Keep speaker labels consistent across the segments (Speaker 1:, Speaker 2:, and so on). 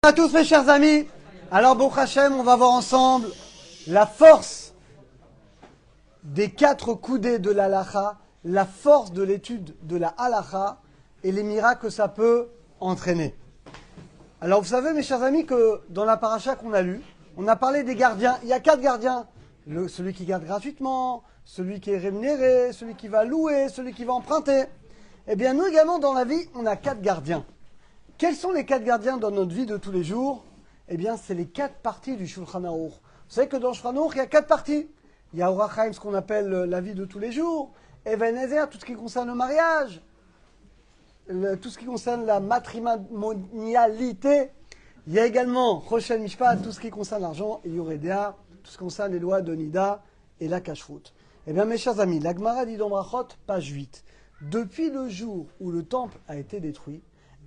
Speaker 1: À tous mes chers amis, alors Baruch Hashem, on va voir ensemble la force des 4 coudées de la halacha, la force de l'étude de la halacha et les miracles que ça peut entraîner. Alors vous savez mes chers amis que dans la paracha qu'on a lue, on a parlé des gardiens, il y a 4 gardiens, celui qui garde gratuitement, celui qui est rémunéré, celui qui va louer, celui qui va emprunter. Eh bien nous également dans la vie, on a 4 gardiens. Quels sont les 4 gardiens dans notre vie de tous les jours? Eh bien, c'est les 4 parties du Shulchan Aruch. Vous savez que dans le Shulchan Aruch, il y a 4 parties. Il y a Orach Chaim, ce qu'on appelle la vie de tous les jours. Even Ezer, tout ce qui concerne le mariage. Tout ce qui concerne la matrimonialité. Il y a également Roshel Mishpat, tout ce qui concerne l'argent. Et Yoredea, tout ce qui concerne les lois de Nida et la Kashrut. Eh bien, mes chers amis, la Gemara dit dans Brachot, page 8. Depuis le jour où le temple a été détruit,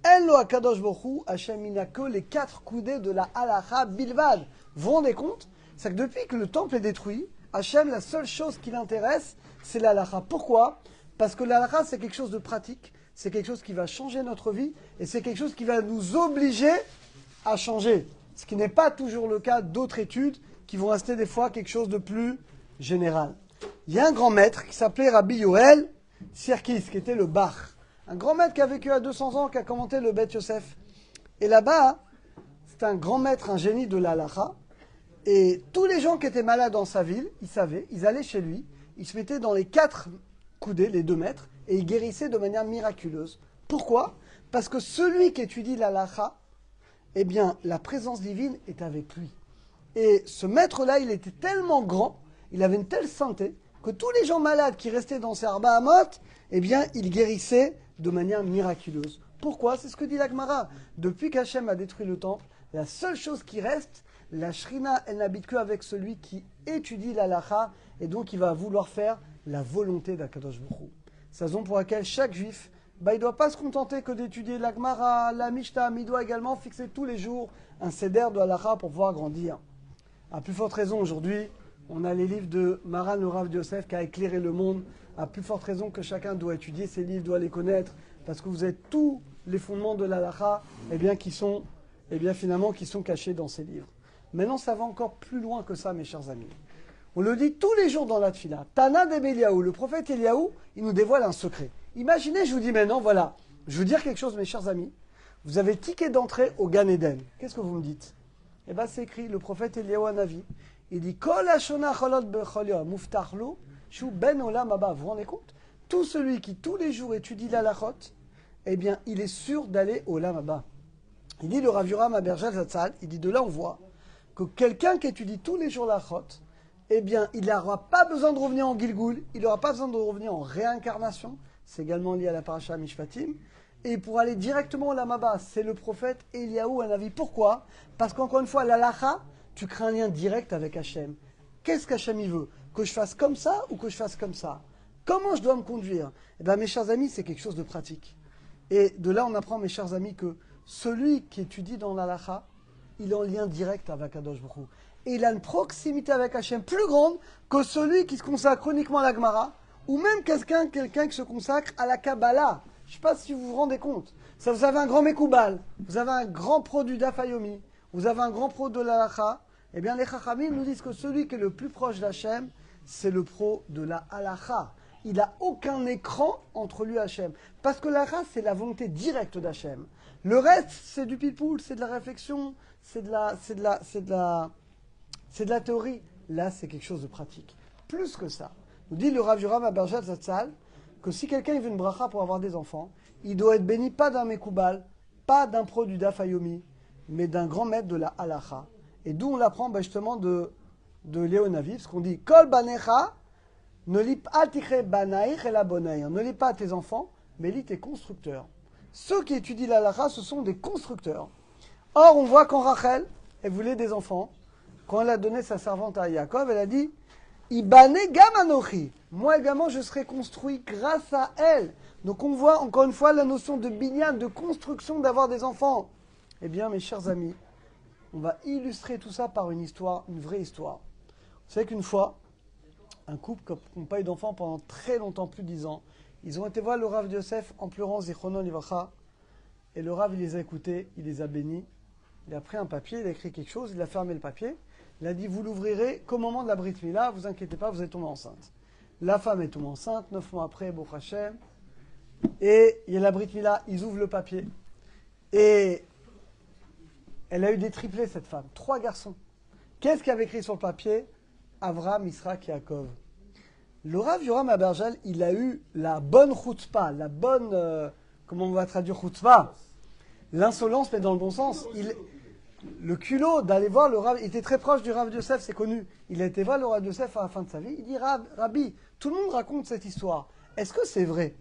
Speaker 1: Ello Akadosh Borou, Hachem n'a que les 4 coudées de la halacha bilvad. Vous vous rendez compte? C'est que depuis que le temple est détruit, Hachem, la seule chose qui l'intéresse, c'est la halacha. Pourquoi? Parce que la halacha, c'est quelque chose de pratique, c'est quelque chose qui va changer notre vie, et c'est quelque chose qui va nous obliger à changer. Ce qui n'est pas toujours le cas d'autres études, qui vont rester des fois quelque chose de plus général. Il y a un grand maître qui s'appelait Rabbi Yoel Sirkis, qui était le Bach. Un grand maître qui a vécu à 200 ans, qui a commenté le Beth Yosef. Et là-bas, c'est un grand maître, un génie de l'halacha. Et tous les gens qui étaient malades dans sa ville, ils savaient, ils allaient chez lui, ils se mettaient dans les 4 coudées, les 2 mètres, et ils guérissaient de manière miraculeuse. Pourquoi? Parce que celui qui étudie l'halacha, eh bien, la présence divine est avec lui. Et ce maître-là, il était tellement grand, il avait une telle santé, que tous les gens malades qui restaient dans ces Arba Hamot, eh bien, il guérissait de manière miraculeuse. Pourquoi? C'est ce que dit la Gemara. Depuis qu'Hachem a détruit le temple, la seule chose qui reste, la Shrina, elle n'habite qu'avec celui qui étudie l'halacha et donc il va vouloir faire la volonté d'Akadosh Baruch Hu. C'est la raison pour laquelle chaque juif, il ne doit pas se contenter que d'étudier la Gemara, la Mishnah, mais il doit également fixer tous les jours un seder de halacha pour pouvoir grandir. À plus forte raison aujourd'hui, on a les livres de Maran le Rav Yosef qui a éclairé le monde. À plus forte raison que chacun doit étudier ces livres, doit les connaître, parce que vous êtes tous les fondements de l'halacha, qui sont cachés dans ces livres. Maintenant, ça va encore plus loin que ça, mes chers amis. On le dit tous les jours dans la tfila. Tana de Eliaou, le prophète Eliaou, il nous dévoile un secret. Imaginez, je vous dis maintenant, voilà, je veux dire quelque chose, mes chers amis. Vous avez ticket d'entrée au Gan Eden. Qu'est-ce que vous me dites? Eh bien, c'est écrit, le prophète Eliaou Hanavi, il dit Kol Hashona Cholot Bechol Yom Muftachlo Shu Ben Olam Haba. Vous vous rendez compte? Tout celui qui tous les jours étudie la halachot, eh bien, il est sûr d'aller au Olam Haba. Il dit le Rav Yoram Aberjal Zatzal, il dit de là on voit que quelqu'un qui étudie tous les jours la halachot, eh bien, il n'aura pas besoin de revenir en Gilgul, il n'aura pas besoin de revenir en réincarnation. C'est également lié à la paracha Mishpatim. Et pour aller directement au Olam Haba, c'est le prophète Eliaou Hanavi. Pourquoi? Parce qu'encore une fois, la halacha, tu crées un lien direct avec Hachem. Qu'est-ce qu'Hachem il veut? Que je fasse comme ça ou que je fasse comme ça? Comment je dois me conduire? Eh bien, mes chers amis, c'est quelque chose de pratique. Et de là, on apprend, mes chers amis, que celui qui étudie dans l'halacha, il est en lien direct avec Kadosh Baruch Hu. Et il a une proximité avec Hachem plus grande que celui qui se consacre uniquement à la Gemara, ou même quelqu'un qui se consacre à la Kabbalah. Je ne sais pas si vous vous rendez compte. Ça, vous avez un grand Mekoubal, vous avez un grand pro du Dafayomi, vous avez un grand pro de l'halacha. Eh bien, les Chachamim nous disent que celui qui est le plus proche d'Hachem, c'est le pro de la halacha. Il n'a aucun écran entre lui et Hachem. Parce que l'halacha, c'est la volonté directe d'Hachem. Le reste, c'est du pipoul, c'est de la réflexion, c'est de la théorie. Là, c'est quelque chose de pratique. Plus que ça. Nous dit le Rav Yoram Aberjal Zatzal que si quelqu'un veut une bracha pour avoir des enfants, il doit être béni pas d'un Mekoubal, pas d'un pro du Dafayomi, mais d'un grand maître de la halacha. Et d'où on l'apprend justement de Léon Navi, parce qu'on dit Kol banecha, ne lis pas tikre banaïch et la bonaïr. Ne lis pas tes enfants, mais lis tes constructeurs. Ceux qui étudient la halakha, ce sont des constructeurs. Or, on voit quand Rachel, elle voulait des enfants, quand elle a donné sa servante à Yaakov, elle a dit Ibane gamanochi. Moi également, je serai construit grâce à elle. Donc on voit encore une fois la notion de binyan, de construction, d'avoir des enfants. Eh bien, mes chers amis, on va illustrer tout ça par une histoire, une vraie histoire. Vous savez qu'une fois, un couple qui n'a pas eu d'enfants pendant très longtemps, plus de 10 ans, ils ont été voir le Rav Yosef en pleurant Zichrono Livracha, et le Rav, il les a écoutés, il les a bénis, Il a pris un papier, il a écrit quelque chose, il a fermé le papier. Il a dit, vous l'ouvrirez qu'au moment de la Brit Mila, vous inquiétez pas, vous êtes tombé enceinte. La femme est tombée enceinte, 9 mois après, Baruch Hashem. Et il y a la Brit Mila, ils ouvrent le papier. Et elle a eu des triplés, cette femme. 3 garçons. Qu'est-ce qu'il y avait écrit sur le papier? Avraham, Yitzhak, Yaakov. Le Rav Yoram Abergel, il a eu la bonne chutzpah, la bonne... comment on va traduire chutzpah? L'insolence, mais dans le bon sens. Le culot d'aller voir le Rav, il était très proche du Rav Yosef, c'est connu. Il a été voir le Rav Yosef à la fin de sa vie. Il dit, Rabbi, tout le monde raconte cette histoire. Est-ce que c'est vrai?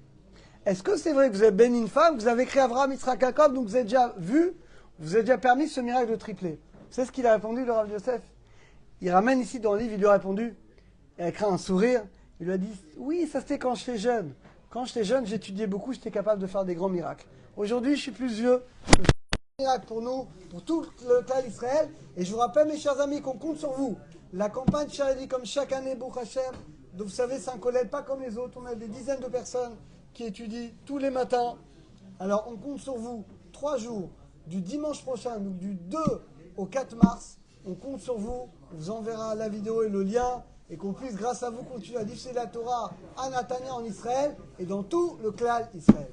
Speaker 1: Est-ce que c'est vrai que vous avez béni une femme, que vous avez écrit Avraham, Yitzhak, Yaakov, donc vous avez déjà vu, vous avez déjà permis ce miracle de triplé? Vous savez ce qu'il a répondu, le Rav Yosef? Il ramène ici dans le livre, il lui a répondu, avec un sourire, il lui a dit, oui, ça c'était quand j'étais jeune. Quand j'étais jeune, j'étudiais beaucoup, j'étais capable de faire des grands miracles. Aujourd'hui, je suis plus vieux. Miracle pour nous, pour tout le Klal Israël. Et je vous rappelle, mes chers amis, qu'on compte sur vous. La campagne Charity, comme chaque année, Baruch Hashem, vous savez, Saint-Colette, pas comme les autres. On a des dizaines de personnes qui étudient tous les matins. Alors, on compte sur vous 3 jours, du dimanche prochain, donc du 2 au 4 mars. On compte sur vous. On vous enverra la vidéo et le lien. Et qu'on puisse, grâce à vous, continuer à diffuser la Torah à Natania en Israël et dans tout le Klal Israël.